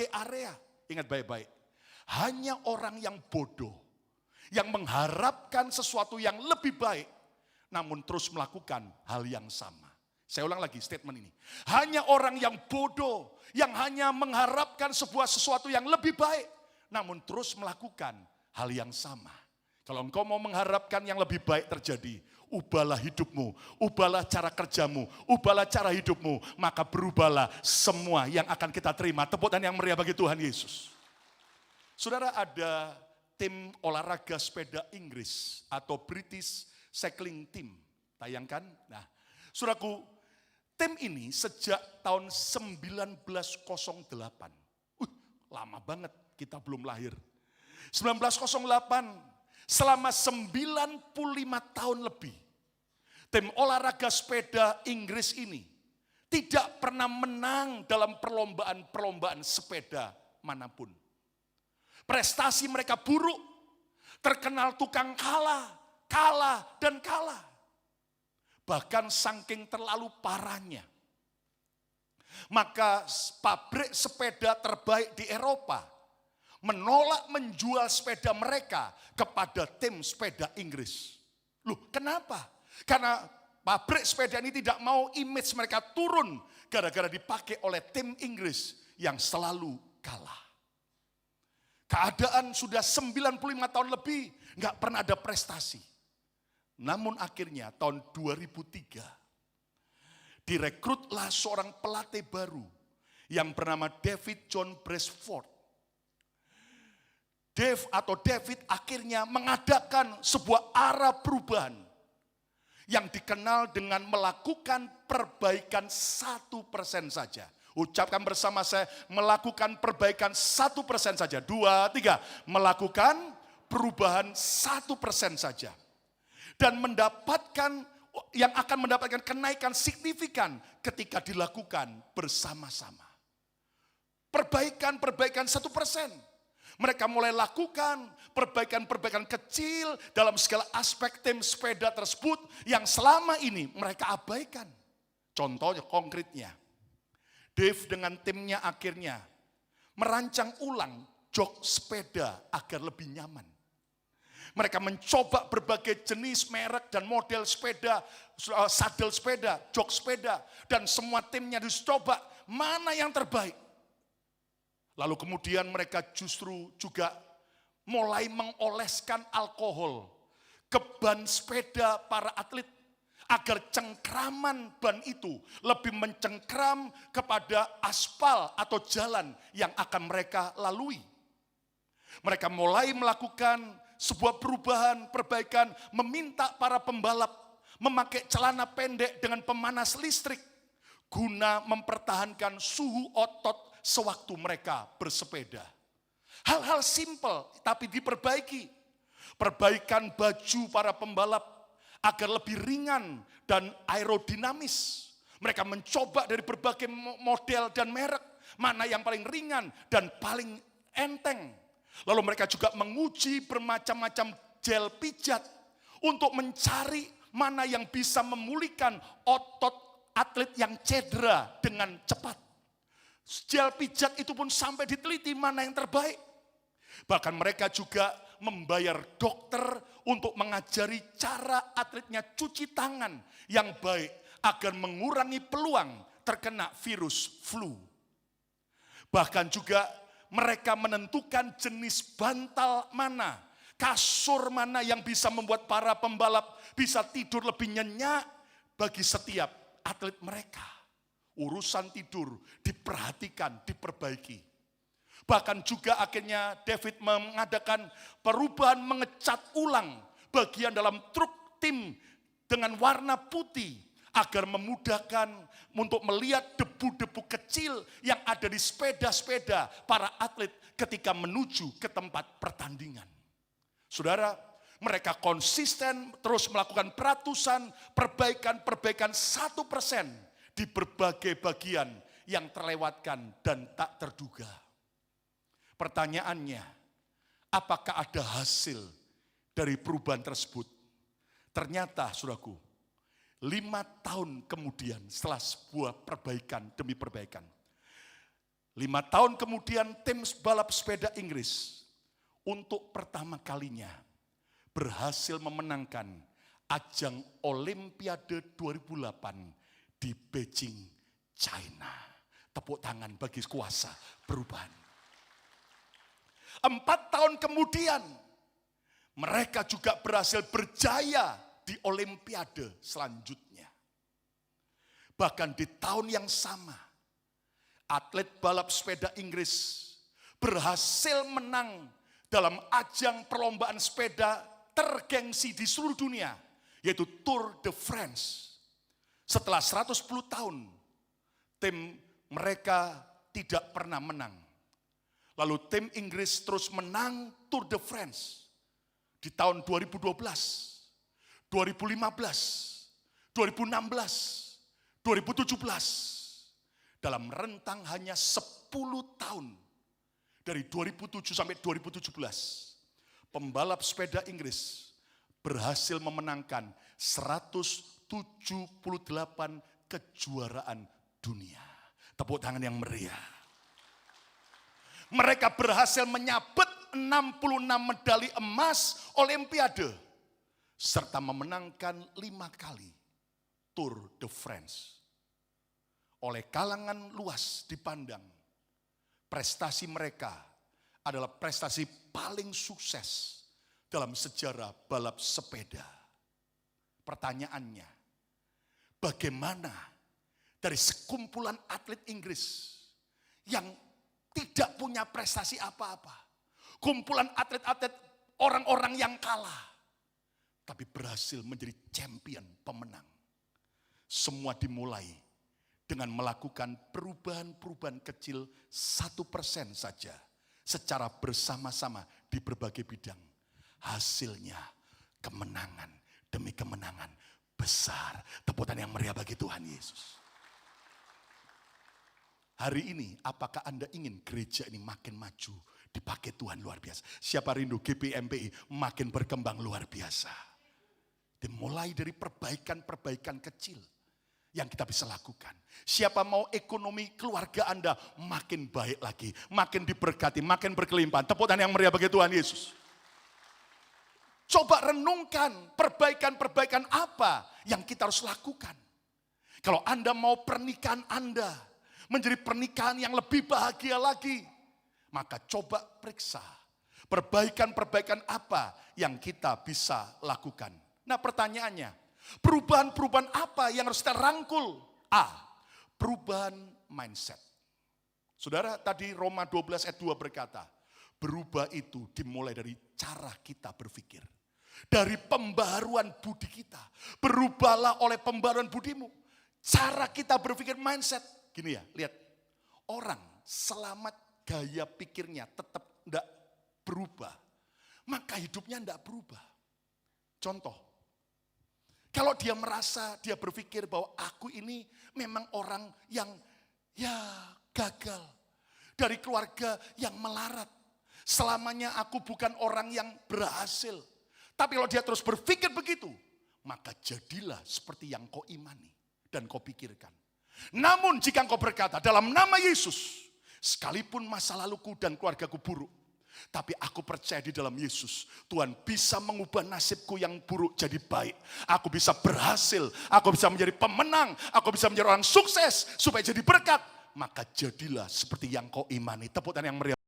berbagai area. Ingat baik-baik. Hanya orang yang bodoh, yang mengharapkan sesuatu yang lebih baik, namun terus melakukan hal yang sama. Saya ulang lagi statement ini. Hanya orang yang bodoh, yang hanya mengharapkan sesuatu yang lebih baik, namun terus melakukan hal yang sama. Kalau engkau mau mengharapkan yang lebih baik terjadi, ubahlah hidupmu, ubahlah cara kerjamu, ubahlah cara hidupmu, maka berubahlah semua yang akan kita terima. Tepuk tangan yang meriah bagi Tuhan Yesus. Saudara, ada tim olahraga sepeda Inggris atau British Cycling Team. Tayangkan. Nah, saudaraku, tim ini sejak tahun 1908. Lama banget, kita belum lahir. 1908, selama 95 tahun lebih, tim olahraga sepeda Inggris ini tidak pernah menang dalam perlombaan sepeda manapun. Prestasi mereka buruk, terkenal tukang kalah, dan kalah. Bahkan saking terlalu parahnya, maka pabrik sepeda terbaik di Eropa menolak menjual sepeda mereka kepada tim sepeda Inggris. Loh, kenapa? Karena pabrik sepeda ini tidak mau image mereka turun gara-gara dipakai oleh tim Inggris yang selalu kalah. Keadaan sudah 95 tahun lebih, nggak pernah ada prestasi. Namun akhirnya tahun 2003, direkrutlah seorang pelatih baru yang bernama David John Brailsford. David akhirnya mengadakan sebuah arah perubahan yang dikenal dengan melakukan perbaikan 1% saja. Ucapkan bersama saya, melakukan perbaikan 1% saja. 2, 3, melakukan perubahan 1% saja. Dan yang akan mendapatkan kenaikan signifikan ketika dilakukan bersama-sama. Perbaikan 1%. Mereka mulai lakukan perbaikan kecil dalam segala aspek tim sepeda tersebut yang selama ini mereka abaikan. Contohnya konkretnya, Dave dengan timnya akhirnya merancang ulang jok sepeda agar lebih nyaman. Mereka mencoba berbagai jenis, merek, dan model sepeda, sadel sepeda, jok sepeda, dan semua timnya dicoba mana yang terbaik. Lalu kemudian mereka justru juga mulai mengoleskan alkohol ke ban sepeda para atlet, agar cengkraman ban itu lebih mencengkram kepada aspal atau jalan yang akan mereka lalui. Mereka mulai melakukan sebuah perbaikan, meminta para pembalap memakai celana pendek dengan pemanas listrik guna mempertahankan suhu otot sewaktu mereka bersepeda. Hal-hal simpel tapi diperbaiki. Perbaikan baju para pembalap agar lebih ringan dan aerodinamis. Mereka mencoba dari berbagai model dan merek, mana yang paling ringan dan paling enteng. Lalu mereka juga menguji bermacam-macam gel pijat untuk mencari mana yang bisa memulihkan otot atlet yang cedera dengan cepat. Gel pijat itu pun sampai diteliti mana yang terbaik. Bahkan mereka juga membayar dokter untuk mengajari cara atletnya cuci tangan yang baik agar mengurangi peluang terkena virus flu. Bahkan juga mereka menentukan jenis bantal mana, kasur mana yang bisa membuat para pembalap bisa tidur lebih nyenyak bagi setiap atlet mereka. Urusan tidur diperhatikan, diperbaiki. Bahkan juga akhirnya David mengadakan perubahan, mengecat ulang bagian dalam truk tim dengan warna putih agar memudahkan untuk melihat debu-debu kecil yang ada di sepeda-sepeda para atlet ketika menuju ke tempat pertandingan. Saudara, mereka konsisten terus melakukan peratusan perbaikan 1% di berbagai bagian yang terlewatkan dan tak terduga. Pertanyaannya, apakah ada hasil dari perubahan tersebut? Ternyata, saudaraku, 5 tahun kemudian setelah sebuah perbaikan demi perbaikan, 5 tahun kemudian tim balap sepeda Inggris untuk pertama kalinya berhasil memenangkan ajang Olimpiade 2008 di Beijing, China. Tepuk tangan bagi kuasa perubahan. 4 tahun kemudian mereka juga berhasil berjaya di Olimpiade selanjutnya. Bahkan di tahun yang sama, atlet balap sepeda Inggris berhasil menang dalam ajang perlombaan sepeda tergengsi di seluruh dunia, yaitu Tour de France. Setelah 110 tahun, tim mereka tidak pernah menang. Lalu tim Inggris terus menang Tour de France di tahun 2012, 2015, 2016, 2017. Dalam rentang hanya 10 tahun, dari 2007 sampai 2017, pembalap sepeda Inggris berhasil memenangkan 178 kejuaraan dunia. Tepuk tangan yang meriah. Mereka berhasil menyabet 66 medali emas Olimpiade, serta memenangkan 5 kali Tour de France. Oleh kalangan luas dipandang, prestasi mereka adalah prestasi paling sukses dalam sejarah balap sepeda. Pertanyaannya, bagaimana dari sekumpulan atlet Inggris yang tidak punya prestasi apa-apa, kumpulan atlet-atlet orang-orang yang kalah, tapi berhasil menjadi champion, pemenang. Semua dimulai dengan melakukan perubahan-perubahan kecil 1% saja secara bersama-sama di berbagai bidang. Hasilnya kemenangan demi kemenangan besar. Tepuk tangan yang meriah bagi Tuhan Yesus. Hari ini apakah Anda ingin gereja ini makin maju, dipakai Tuhan luar biasa? Siapa rindu GBMPI makin berkembang luar biasa? Dimulai dari perbaikan-perbaikan kecil yang kita bisa lakukan. Siapa mau ekonomi keluarga Anda makin baik lagi, makin diberkati, makin berkelimpahan. Tepuk tangan yang meriah bagi Tuhan Yesus. Coba renungkan perbaikan-perbaikan apa yang kita harus lakukan. Kalau Anda mau pernikahan Anda menjadi pernikahan yang lebih bahagia lagi, maka coba periksa perbaikan-perbaikan apa yang kita bisa lakukan. Nah, pertanyaannya, perubahan-perubahan apa yang harus kita rangkul? A, perubahan mindset. Saudara, tadi Roma 12 ayat 2 berkata, berubah itu dimulai dari cara kita berpikir. Dari pembaharuan budi kita. Berubahlah oleh pembaharuan budimu. Cara kita berpikir, mindset. Gini ya, lihat. Orang selamat gaya pikirnya tetap tidak berubah, maka hidupnya tidak berubah. Contoh. Kalau dia merasa, dia berpikir bahwa aku ini memang orang yang gagal. Dari keluarga yang melarat. Selamanya aku bukan orang yang berhasil. Tapi kalau dia terus berpikir begitu, maka jadilah seperti yang kau imani dan kau pikirkan. Namun jika engkau berkata dalam nama Yesus, sekalipun masa laluku dan keluargaku buruk, tapi aku percaya di dalam Yesus, Tuhan bisa mengubah nasibku yang buruk jadi baik. Aku bisa berhasil, aku bisa menjadi pemenang, aku bisa menjadi orang sukses supaya jadi berkat. Maka jadilah seperti yang kau imani. Tepuk tangan yang meriah.